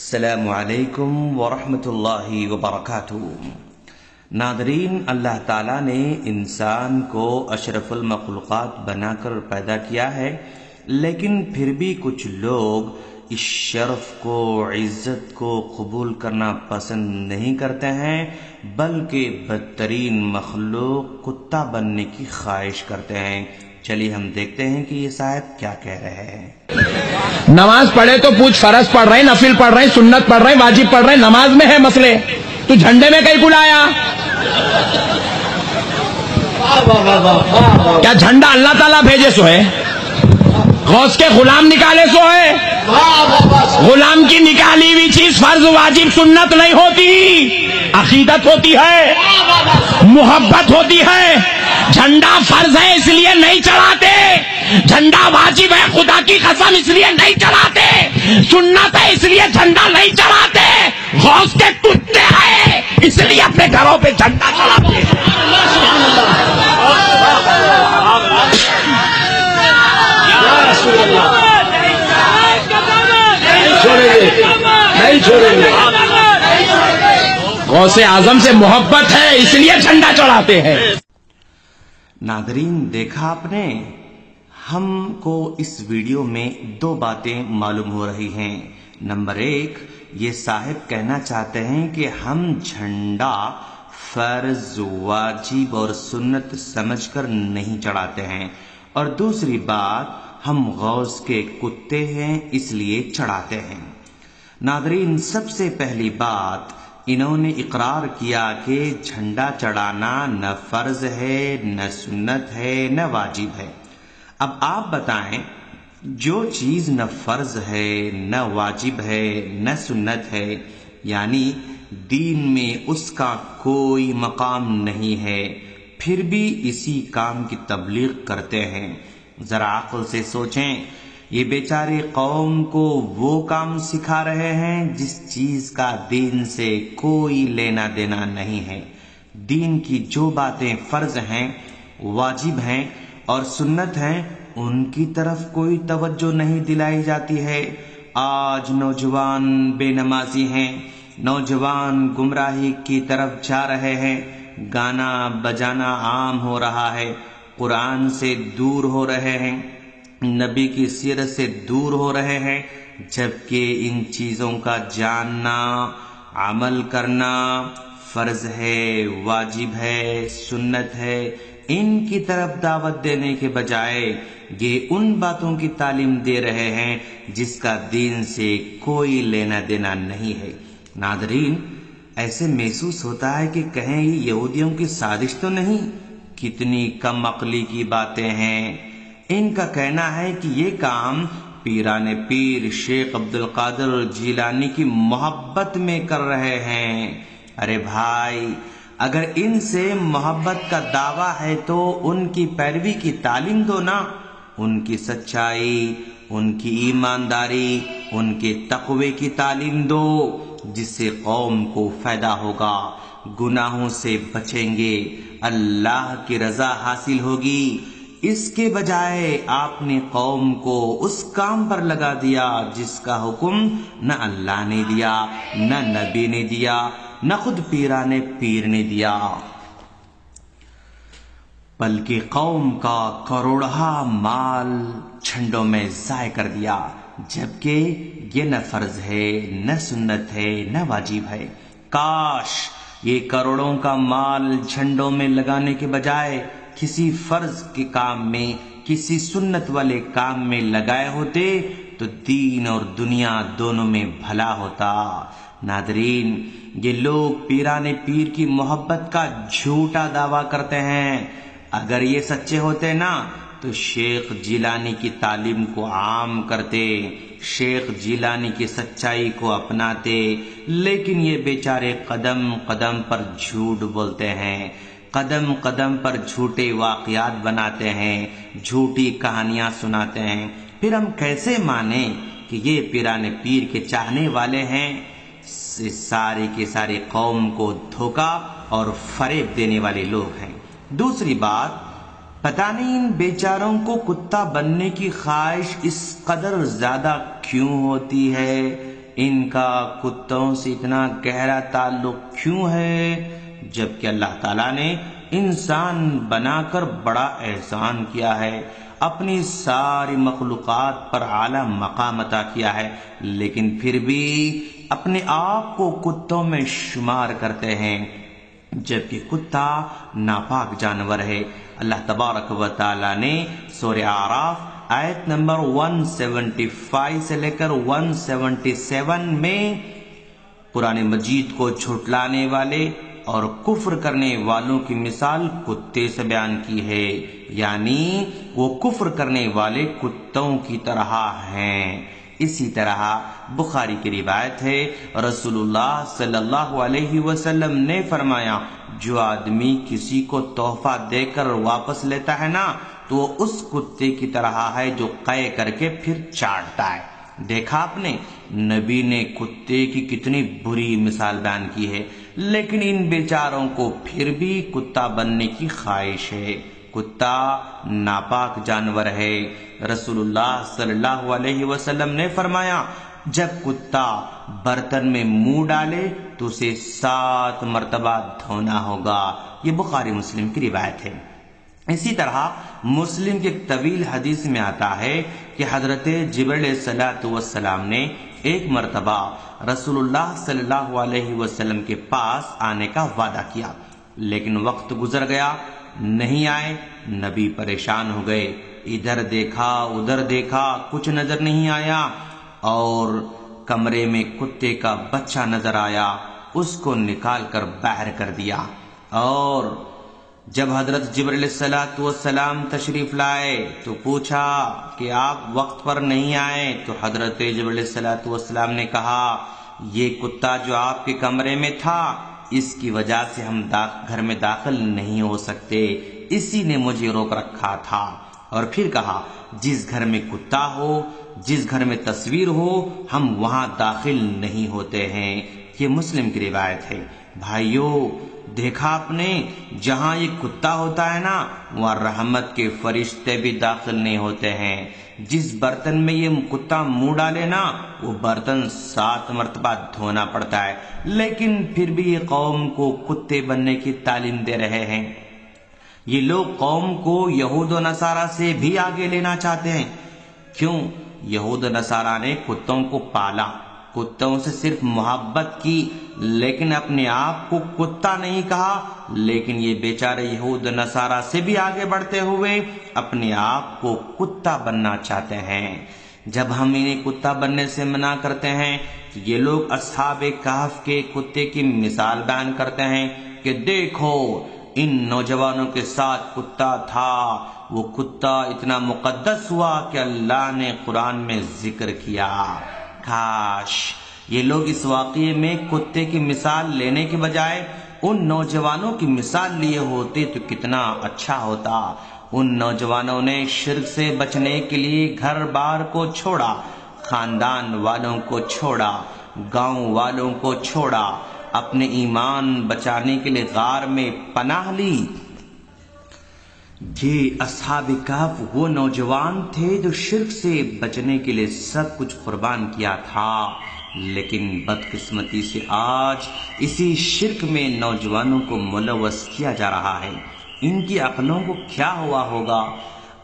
السلام علیکم ورحمۃ اللہ وبرکاتہ۔ ناظرین، اللہ تعالیٰ نے انسان کو اشرف المخلوقات بنا کر پیدا کیا ہے، لیکن پھر بھی کچھ لوگ اس شرف کو، عزت کو قبول کرنا پسند نہیں کرتے ہیں، بلکہ بدترین مخلوق کتا بننے کی خواہش کرتے ہیں۔ چلیے ہم دیکھتے ہیں کہ یہ صاحب کیا کہہ رہے ہیں۔ نماز پڑھے تو پوچھ فرض پڑھ رہے ہیں، نفل پڑھ رہے ہیں، سنت پڑھ رہے ہیں، واجب پڑھ رہے ہیں، نماز میں ہے مسئلے، تو جھنڈے میں کہیں بلایا؟ کیا جھنڈا اللہ تعالیٰ بھیجے سو ہے؟ غوث کے غلام نکالے سو ہے؟ غلام کی نکالی ہوئی چیز فرض واجب سنت نہیں ہوتی، عقیدت ہوتی ہے، محبت ہوتی ہے۔ جھنڈا فرض ہے اس لیے نہیں چڑھاتے، جھنڈا واجب ہے خدا کی قسم اس لیے نہیں چڑھاتے، سنت ہے اس لیے جھنڈا نہیں چڑھاتے، غوث کے کتے ہیں اس لیے اپنے گھروں پہ جھنڈا چڑھاتے ہیں۔ نہیں چھوڑیں گے، غوث اعظم سے محبت ہے اس لیے جھنڈا چڑھاتے ہیں۔ ناظرین، دیکھا آپ نے، ہم کو اس ویڈیو میں دو باتیں معلوم ہو رہی ہیں۔ نمبر ایک، یہ صاحب کہنا چاہتے ہیں کہ ہم جھنڈا فرض، واجب اور سنت سمجھ کر نہیں چڑھاتے ہیں، اور دوسری بات، ہم غوث کے کتے ہیں اس لیے چڑھاتے ہیں۔ ناظرین، سب سے پہلی بات، انہوں نے اقرار کیا کہ جھنڈا چڑھانا نہ فرض ہے، نہ سنت ہے، نہ واجب ہے۔ اب آپ بتائیں، جو چیز نہ فرض ہے، نہ واجب ہے، نہ سنت ہے، یعنی دین میں اس کا کوئی مقام نہیں ہے، پھر بھی اسی کام کی تبلیغ کرتے ہیں۔ ذرا عقل سے سوچیں، یہ بیچارے قوم کو وہ کام سکھا رہے ہیں جس چیز کا دین سے کوئی لینا دینا نہیں ہے۔ دین کی جو باتیں فرض ہیں، واجب ہیں اور سنت ہیں، ان کی طرف کوئی توجہ نہیں دلائی جاتی ہے۔ آج نوجوان بے نمازی ہیں، نوجوان گمراہی کی طرف جا رہے ہیں، گانا بجانا عام ہو رہا ہے، قرآن سے دور ہو رہے ہیں، نبی کی سیرت سے دور ہو رہے ہیں، جبکہ ان چیزوں کا جاننا، عمل کرنا فرض ہے، واجب ہے، سنت ہے۔ ان کی طرف دعوت دینے کے بجائے یہ ان باتوں کی تعلیم دے رہے ہیں جس کا دین سے کوئی لینا دینا نہیں ہے۔ ناظرین، ایسے محسوس ہوتا ہے کہ کہیں یہ یہودیوں کی سازش تو نہیں؟ کتنی کم عقلی کی باتیں ہیں۔ ان کا کہنا ہے کہ یہ کام پیران پیر شیخ عبد القادر جیلانی کی محبت میں کر رہے ہیں۔ ارے بھائی، اگر ان سے محبت کا دعویٰ ہے تو ان کی پیروی کی تعلیم دو نا، ان کی سچائی، ان کی ایمانداری، ان کے تقوی کی تعلیم دو، جس سے قوم کو فائدہ ہوگا، گناہوں سے بچیں گے، اللہ کی رضا حاصل ہوگی۔ اس کے بجائے آپ نے قوم کو اس کام پر لگا دیا جس کا حکم نہ اللہ نے دیا، نہ نبی نے دیا، نہ خود پیران پیر نے دیا، بلکہ قوم کا کروڑہ مال جھنڈوں میں ضائع کر دیا، جبکہ یہ نہ فرض ہے، نہ سنت ہے، نہ واجب ہے۔ کاش یہ کروڑوں کا مال جھنڈوں میں لگانے کے بجائے کسی فرض کے کام میں، کسی سنت والے کام میں لگائے ہوتے تو دین اور دنیا دونوں میں بھلا ہوتا۔ ناظرین، یہ لوگ پیران پیر کی محبت کا جھوٹا دعویٰ کرتے ہیں۔ اگر یہ سچے ہوتے نا تو شیخ جیلانی کی تعلیم کو عام کرتے، شیخ جیلانی کی سچائی کو اپناتے، لیکن یہ بیچارے قدم قدم پر جھوٹ بولتے ہیں، قدم قدم پر جھوٹے واقعات بناتے ہیں، جھوٹی کہانیاں سناتے ہیں۔ پھر ہم کیسے مانیں کہ یہ پیران پیر کے چاہنے والے ہیں؟ ساری کے ساری قوم کو دھوکا اور فریب دینے والے لوگ ہیں۔ دوسری بات، پتہ نہیں ان بیچاروں کو کتا بننے کی خواہش اس قدر زیادہ کیوں ہوتی ہے؟ ان کا کتوں سے اتنا گہرا تعلق کیوں ہے جبکہ اللہ تعالیٰ نے انسان بنا کر بڑا احسان کیا ہے، اپنی ساری مخلوقات پر اعلیٰ مقام عطا کیا ہے، لیکن پھر بھی اپنے آپ کو کتوں میں شمار کرتے ہیں جبکہ کتا ناپاک جانور ہے۔ اللہ تبارک و تعالیٰ نے سورہ اعراف آیت نمبر 175 سے لے کر 177 میں قرآن مجید کو جھٹلانے والے اور کفر کرنے والوں کی مثال کتے سے بیان کی ہے، یعنی وہ کفر کرنے والے کتوں کی طرح ہیں۔ اسی طرح بخاری کی روایت ہے، رسول اللہ صلی اللہ علیہ وسلم نے فرمایا، جو آدمی کسی کو تحفہ دے کر واپس لیتا ہے نا تو وہ اس کتے کی طرح ہے جو قے کر کے پھر چاٹتا ہے۔ دیکھا آپ نے نبی نے کتے کی کتنی بری مثال بیان کی ہے، لیکن ان بیچاروں کو پھر بھی کتا بننے کی خواہش ہے۔ کتا ناپاک جانور ہے۔ رسول اللہ صلی اللہ علیہ وسلم نے فرمایا، جب کتا برتن میں منہ ڈالے تو اسے 7 مرتبہ دھونا ہوگا۔ یہ بخاری مسلم کی روایت ہے۔ اسی طرح مسلم کی ایک طویل حدیث میں آتا ہے کہ حضرت جبرائیل علیہ السلام نے ایک مرتبہ رسول اللہ صلی اللہ علیہ وسلم کے پاس آنے کا وعدہ کیا، لیکن وقت گزر گیا، نہیں آئے۔ نبی پریشان ہو گئے، ادھر دیکھا ادھر دیکھا، کچھ نظر نہیں آیا، اور کمرے میں کتے کا بچہ نظر آیا، اس کو نکال کر باہر کر دیا۔ اور جب حضرت جبرائیل علیہ السلام تشریف لائے تو پوچھا کہ آپ وقت پر نہیں آئے، تو حضرت جبرائیل علیہ السلام نے کہا، یہ کتا جو آپ کے کمرے میں تھا اس کی وجہ سے ہم گھر میں داخل نہیں ہو سکتے، اسی نے مجھے روک رکھا تھا۔ اور پھر کہا، جس گھر میں کتا ہو، جس گھر میں تصویر ہو، ہم وہاں داخل نہیں ہوتے ہیں۔ یہ مسلم کی روایت ہے۔ بھائیو، دیکھا آپ نے، جہاں یہ کتا ہوتا ہے نا وہاں رحمت کے فرشتے بھی داخل نہیں ہوتے ہیں۔ جس برتن میں یہ کتا منہ ڈالے نا وہ برتن 7 مرتبہ دھونا پڑتا ہے، لیکن پھر بھی یہ قوم کو کتے بننے کی تعلیم دے رہے ہیں۔ یہ لوگ قوم کو یہود و نصارہ سے بھی آگے لینا چاہتے ہیں۔ کیوں؟ یہود و نصارہ نے کتوں کو پالا، کتوں سے صرف محبت کی، لیکن اپنے آپ کو کتا نہیں کہا، لیکن یہ بیچارے یہود و نصارہ سے بھی آگے بڑھتے ہوئے اپنے آپ کو کتا بننا چاہتے ہیں۔ جب ہم انہیں کتا بننے سے منع کرتے ہیں تو یہ لوگ اصحاب کہف کے کتے کی مثال بیان کرتے ہیں کہ دیکھو ان نوجوانوں کے ساتھ کتا تھا، وہ کتا اتنا مقدس ہوا کہ اللہ نے قرآن میں ذکر کیا۔ کاش یہ لوگ اس واقعے میں کتے کی مثال لینے کے بجائے ان نوجوانوں کی مثال لیے ہوتے تو کتنا اچھا ہوتا۔ ان نوجوانوں نے شرک سے بچنے کے لیے گھر بار کو چھوڑا، خاندان والوں کو چھوڑا، گاؤں والوں کو چھوڑا، اپنے ایمان بچانے کے لیے غار میں پناہ لی۔ یہ اصحاب کہف وہ نوجوان تھے جو شرک سے بچنے کے لیے سب کچھ قربان کیا تھا، لیکن بدقسمتی سے آج اسی شرک میں نوجوانوں کو ملوث کیا جا رہا ہے۔ ان کی عقلوں کو کیا ہوا ہوگا؟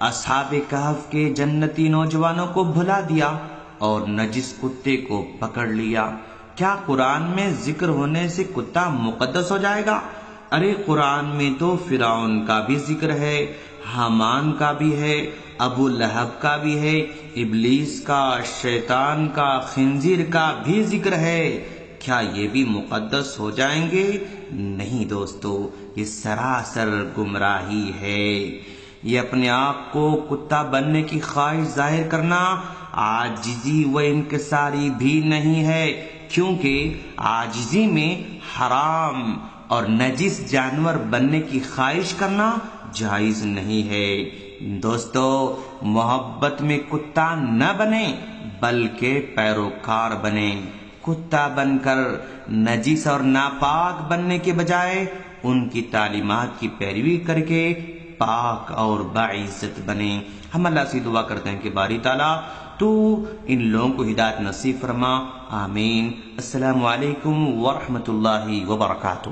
اصحاب کہف کے جنتی نوجوانوں کو بھلا دیا اور نجس کتے کو پکڑ لیا۔ کیا قرآن میں ذکر ہونے سے کتا مقدس ہو جائے گا؟ ارے قرآن میں تو فرعون کا بھی ذکر ہے، حامان کا بھی ہے، ابو لہب کا بھی ہے، ابلیس کا، شیطان کا، خنزیر کا بھی ذکر ہے۔ کیا یہ بھی مقدس ہو جائیں گے؟ نہیں دوستو، یہ سراسر گمراہی ہے۔ یہ اپنے آپ کو کتا بننے کی خواہش ظاہر کرنا عاجزی و انکساری بھی نہیں ہے، کیونکہ عاجزی میں حرام اور نجس جانور بننے کی خواہش کرنا جائز نہیں ہے۔ دوستو، محبت میں کتا نہ بنے بلکہ پیروکار بنے۔ کتا بن کر نجس اور ناپاک بننے کے بجائے ان کی تعلیمات کی پیروی کر کے پاک اور باعزت بنے۔ ہم اللہ سے دعا کرتے ہیں کہ باری تعالیٰ تو ان لوگوں کو ہدایت نصیب فرما، آمین۔ السلام علیکم ورحمۃ اللہ وبرکاتہ۔